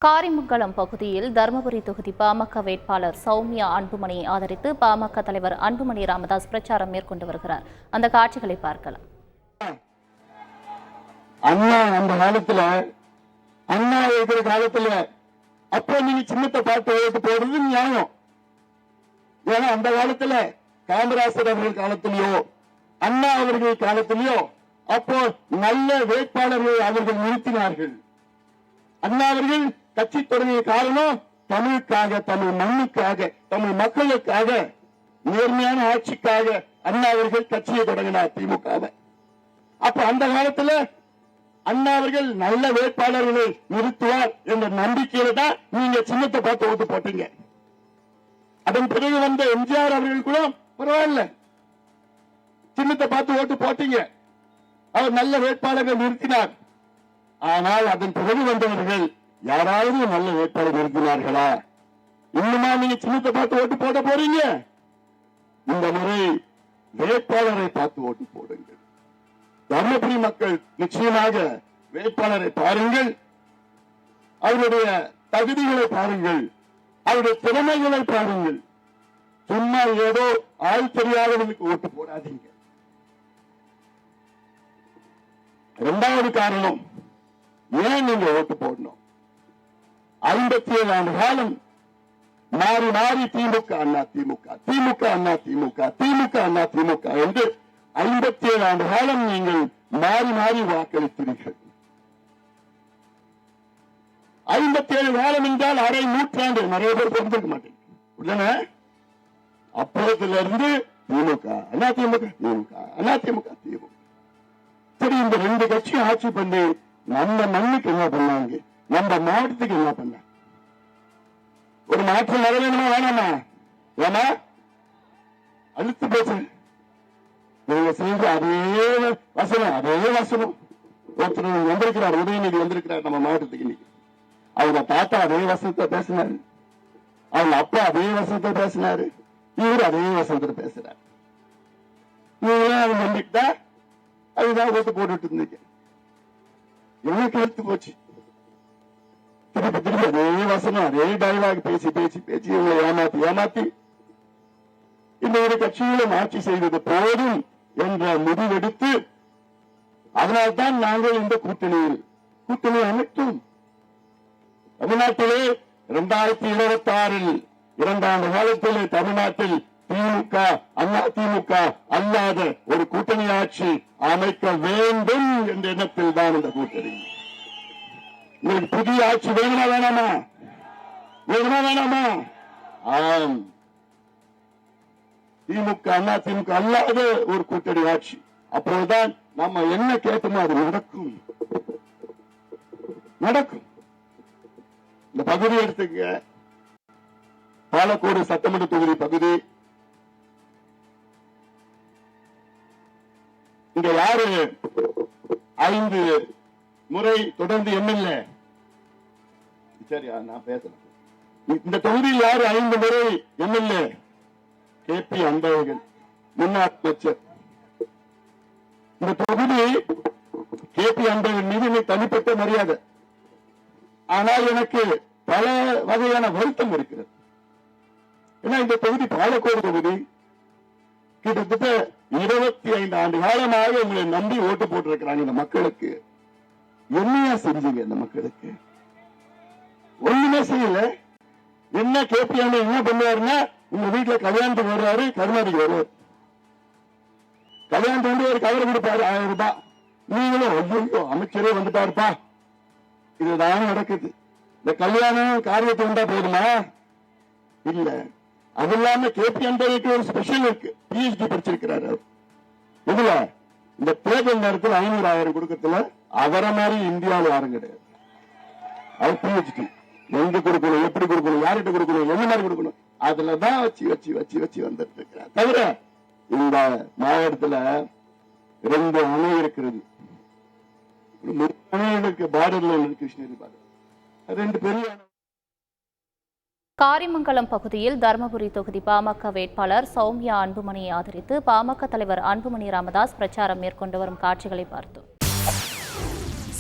காரிமங்கலம் பகுதியில் தருமபுரி தொகுதி பாமக வேட்பாளர் சௌமியா அன்புமணியை ஆதரித்து பாமக தலைவர் அன்புமணி ராமதாஸ் பிரச்சாரம் மேற்கொண்டு வருகிறார். அந்த காட்சிகளை பார்க்கலாம். அண்ணா அந்த காலத்துல அண்ணா இருக்கிற காலத்துல அப்ப நீங்க சின்னத்தை பார்த்து ஓட்டு போடுறது நியாயம். ஏன்னா அந்த காலத்துல காமராசர் அவர்கள் காலத்திலேயோ அண்ணா அவர்கள் காலத்திலேயோ அப்போ நல்ல வேட்பாளர்களை அவர்கள் நிறுத்தினார்கள். அண்ணா அவர்கள் கட்சி தொடங்கிய காரணம் தமிழுக்காக, தமிழ் மண்ணுக்காக, தமிழ் மக்களுக்காக, நேர்மையான ஆட்சிக்காக அண்ணா அவர்கள் கட்சியை தொடங்கினார் திமுகவை. அப்ப அந்த காலத்துல அண்ணா அவர்கள் நல்ல வேட்பாளர்களை நிறுத்துவார் என்ற நம்பிக்கையில தான் நீங்க சின்னத்தை பார்த்து ஓட்டு போட்டீங்க. அதன் பிறகு வந்த எம்ஜிஆர் அவர்கள் கூட பரவாயில்ல, சின்னத்தை பார்த்து ஓட்டு போட்டீங்க, அவர் நல்ல வேட்பாளர்கள் நிறுத்தினார். ஆனால் அதன் பிறகு வந்தவர்கள் யாராவது நல்ல வேட்பாளர் நிறுத்தினார்களா? இன்னுமா நீங்க சின்னத்தை பார்த்து ஓட்டு போட போறீங்க? இந்த முறை வேட்பாளரை பார்த்து ஓட்டு போடுங்கள். தருமபுரி மக்கள் நிச்சயமாக வேட்பாளரை பாருங்கள், அவருடைய தகுதிகளை பாருங்கள், அவருடைய திறமைகளை பாருங்கள். சும்மா ஏதோ ஆள் தெரியாதவர்களுக்கு ஓட்டு போடாதீங்க. இரண்டாவது காரணம், ஏன் நீங்க ஓட்டு போடணும்? 57 ஆண்டு காலம் மாறி மாறி திமுக அண்ணா திமுக, திமுக அண்ணா திமுக, திமுக அண்ணா திமுக என்று 57 ஆண்டு காலம் நீங்கள் மாறி மாறி வாக்களித்தீர்கள். 57 காலம் என்றால் அரை நூற்றாண்டு. நிறைய பேர் தெரிஞ்சிருக்க மாட்டேங்க. அப்போதிலிருந்து திமுக அண்ணா திமுக, திமுக அண்ணா திமுக, திமுக. சரி, இந்த ரெண்டு கட்சியும் ஆட்சி பண்ணி நம்ம மண்ணுக்கு என்ன பண்ணாங்க, நம்ம மாவட்டத்துக்கு என்ன பண்ண? ஒரு மாற்றம் வர வேணுமா வேணாமா? ஏன்னா அழுத்து பேச நீங்க செஞ்ச அதே வசனம், அதே வசனம். ஒருத்தர் வந்திருக்கிறார், உதயநிதி வந்திருக்கிறார் நம்ம மாவட்டத்துக்கு. இன்னைக்கு அவங்க தாத்தா அதே வசனத்தை பேசினாரு, அவங்க அப்பா அதே வசனத்தை பேசினாரு, இவரு அதே வசனத்தை பேசுறாரு. நீங்களும் அதை நம்பிட்டா அதுதான் ஓட்டு போட்டுட்டு இருந்தீங்க. எனக்கு எடுத்து போச்சு. திருப்பி திருப்பி அதே வசனம், அதே டைலாக் பேசி பேசி பேசி இவங்களை ஏமாத்தி ஏமாத்தி இந்த ஒரு கட்சியிலும் ஆட்சி செய்வது போதும் என்ற முடிவெடுத்து அதனால்தான் நாங்கள் இந்த கூட்டணி அமைத்தோம். தமிழ்நாட்டிலே 2026 2 காலத்திலே தமிழ்நாட்டில் திமுக அண்ணா திமுக அல்லாத ஒரு கூட்டணி ஆட்சி அமைக்க வேண்டும் என்ற எண்ணத்தில் தான் இந்த கூட்டணி. உங்களுக்கு புதிய ஆட்சி வேணுமா வேணாமா? வேணுமா வேணாமா? ஆம், திமுக அண்ணா திமுக அல்லாத ஒரு கூட்டணி ஆட்சி. அப்போதுதான் நம்ம என்ன கேட்குமோ அது நடக்கும். நடக்கும். இந்த பகுதி எடுத்துக்க, பாலக்கோடு சட்டமன்ற தொகுதி பகுதி. இங்க யாரு 5 முறை தொடர்ந்து எம்எல்ஏ? சரியா, நான் பேசுறேன். இந்த தொகுதியில் யாரு 5 முறை எம்எல்ஏ? KP அன்பழகன், முன்னாள் அமைச்சர். இந்த தொகுதி KP அன்பழகன் மீது தனிப்பட்ட மரியாதை. ஆனால் எனக்கு பல வகையான வருத்தம் இருக்கிறது. ஏன்னா இந்த தொகுதி பாலக்கோடு தொகுதி. கிட்டத்தட்ட 25 ஆண்டு காலமாக உங்களை நம்பி ஓட்டு போட்டிருக்கிறாங்க. இந்த மக்களுக்கு என்னையா செஞ்சீங்க? இந்த மக்களுக்கு ஒண்ணுமே செய்யல. என்ன KP என்ன பண்ணுவாருன்னா, உங்க வீட்டுல கல்யாணத்துக்கு வருவாரு, கருணாநிதி வருவார், கல்யாணத்துக்கு வந்து ஒரு கவர் கொடுப்பாரு 1000 ரூபாய். நீங்களும் ஐயோ அமைச்சரே வந்துட்டாருப்பா. இதுதான் நடக்குது. இந்த கல்யாணம் காரியத்தை வந்தா போதுமா? இல்ல. அது இல்லாம KP அன்பழகனுக்கு ஒரு ஸ்பெஷல் இருக்கு. PhD படிச்சிருக்கிறாரு. இதுல இந்த தேர்தல் நேரத்தில் 500,000 கொடுக்கறதுல அவரை மாதிரி இந்தியாவில் யாரும் கிடையாது. அவர் PhD. எங்க கொடுக்கணும், எப்படி கொடுக்கணும், யார்கிட்ட கொடுக்கணும், என்ன மாதிரி கொடுக்கணும், அதுலதான் வச்சு வச்சு வச்சு வச்சு வந்துட்டு இருக்கிறார். தவிர இந்த மாவட்டத்துல 2 அணை இருக்கிறது. அணைகளுக்கு பார்டர்ல உள்ளது கிருஷ்ணகிரி பார்டர். 2 பெரிய அணை. காரிமங்கலம் பகுதியில் தருமபுரி தொகுதி பாமக வேட்பாளர் சௌமியா அன்புமணியை ஆதரித்து பாமக தலைவர் அன்புமணி ராமதாஸ் பிரச்சாரம் மேற்கொண்டு வரும் காட்சிகளை பார்த்தோம்.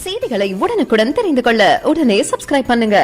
செய்திகளை உடனுக்குடன் தெரிந்து கொள்ள உடனே சப்ஸ்கிரைப் பண்ணுங்க.